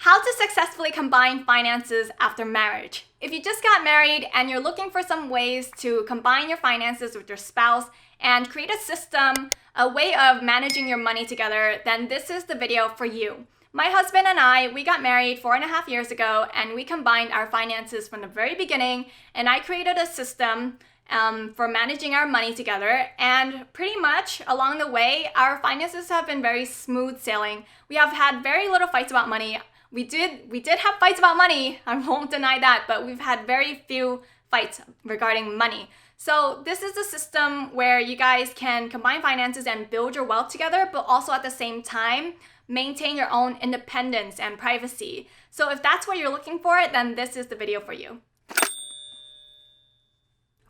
How to successfully combine finances after marriage. If you just got married and you're looking for some ways to combine your finances with your spouse and create a system, a way of managing your money together, then this is the video for you. My husband and I, we got married 4.5 years ago, and we combined our finances from the very beginning, and I created a system for managing our money together, and pretty much along the way, our finances have been very smooth sailing. We have had very little fights about money. We did have fights about money, I won't deny that, but we've had very few fights regarding money. So this is a system where you guys can combine finances and build your wealth together, but also at the same time, maintain your own independence and privacy. So if that's what you're looking for, then this is the video for you.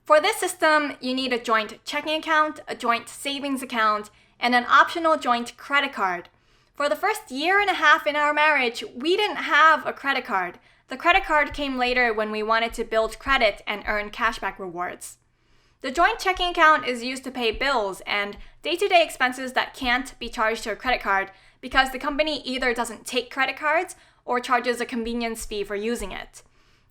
For this system, you need a joint checking account, a joint savings account, and an optional joint credit card. For the first 1.5 years in our marriage, we didn't have a credit card. The credit card came later when we wanted to build credit and earn cashback rewards. The joint checking account is used to pay bills and day-to-day expenses that can't be charged to a credit card because the company either doesn't take credit cards or charges a convenience fee for using it.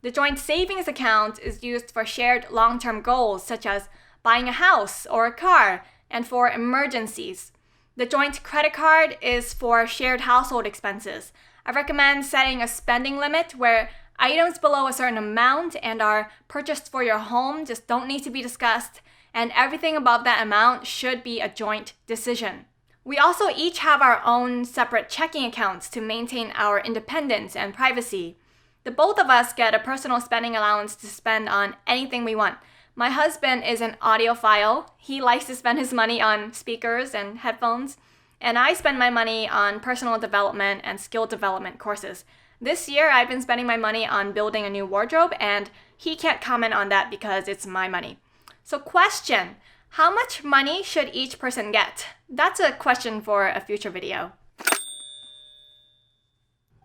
The joint savings account is used for shared long-term goals such as buying a house or a car and for emergencies. The joint credit card is for shared household expenses. I recommend setting a spending limit where items below a certain amount and are purchased for your home just don't need to be discussed, and everything above that amount should be a joint decision. We also each have our own separate checking accounts to maintain our independence and privacy. The both of us get a personal spending allowance to spend on anything we want. My husband is an audiophile. He likes to spend his money on speakers and headphones, and I spend my money on personal development and skill development courses. This year, I've been spending my money on building a new wardrobe, and he can't comment on that because it's my money. So question, how much money should each person get? That's a question for a future video.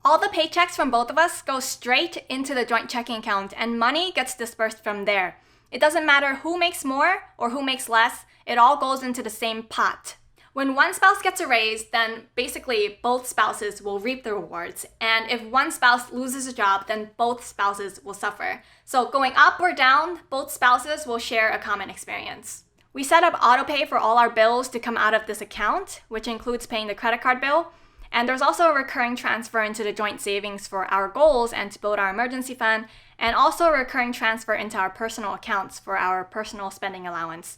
All the paychecks from both of us go straight into the joint checking account, and money gets dispersed from there. It doesn't matter who makes more or who makes less, it all goes into the same pot. When one spouse gets a raise, then basically both spouses will reap the rewards. And if one spouse loses a job, then both spouses will suffer. So going up or down, both spouses will share a common experience. We set up autopay for all our bills to come out of this account, which includes paying the credit card bill. And there's also a recurring transfer into the joint savings for our goals and to build our emergency fund, and also a recurring transfer into our personal accounts for our personal spending allowance.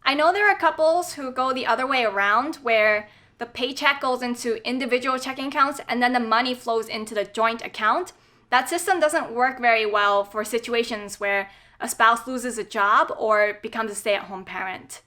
I know there are couples who go the other way around, where the paycheck goes into individual checking accounts and then the money flows into the joint account. That system doesn't work very well for situations where a spouse loses a job or becomes a stay-at-home parent.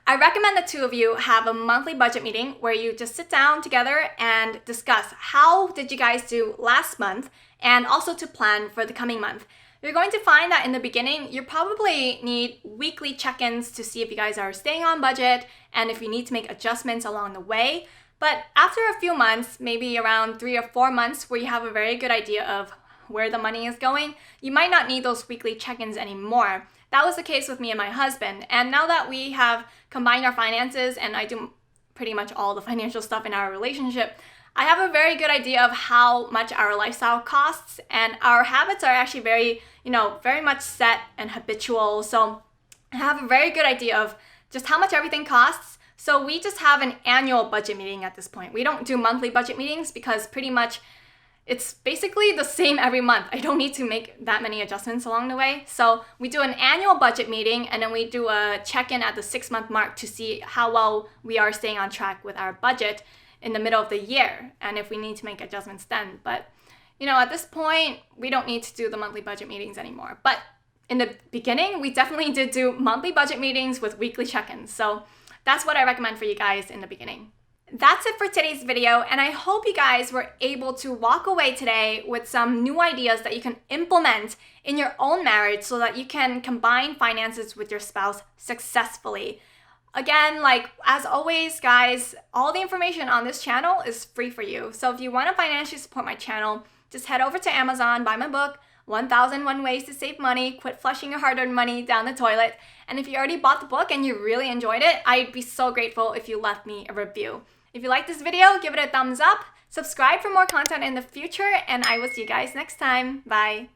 I recommend the two of you have a monthly budget meeting where you just sit down together and discuss how did you guys do last month and also to plan for the coming month. You're going to find that in the beginning, you probably need weekly check-ins to see if you guys are staying on budget and if you need to make adjustments along the way. But after a few months, maybe around 3 or 4 months where you have a very good idea of where the money is going, you might not need those weekly check-ins anymore. That was the case with me and my husband. And now that we have combined our finances and I do pretty much all the financial stuff in our relationship, I have a very good idea of how much our lifestyle costs, and our habits are actually very much set and habitual. So I have a very good idea of just how much everything costs. So we just have an annual budget meeting at this point. We don't do monthly budget meetings because pretty much it's basically the same every month. I don't need to make that many adjustments along the way. So we do an annual budget meeting, and then we do a check-in at the 6-month mark to see how well we are staying on track with our budget in the middle of the year, and if we need to make adjustments then. But at this point, we don't need to do the monthly budget meetings anymore. But in the beginning, we definitely did do monthly budget meetings with weekly check-ins. So that's what I recommend for you guys in the beginning. That's it for today's video, and I hope you guys were able to walk away today with some new ideas that you can implement in your own marriage so that you can combine finances with your spouse successfully. Again, as always, guys, all the information on this channel is free for you. So if you want to financially support my channel, just head over to Amazon, buy my book, 1001 Ways to Save Money, Quit Flushing Your Hard-Earned Money Down the Toilet. And if you already bought the book and you really enjoyed it, I'd be so grateful if you left me a review. If you like this video, give it a thumbs up. Subscribe for more content in the future, and I will see you guys next time. Bye.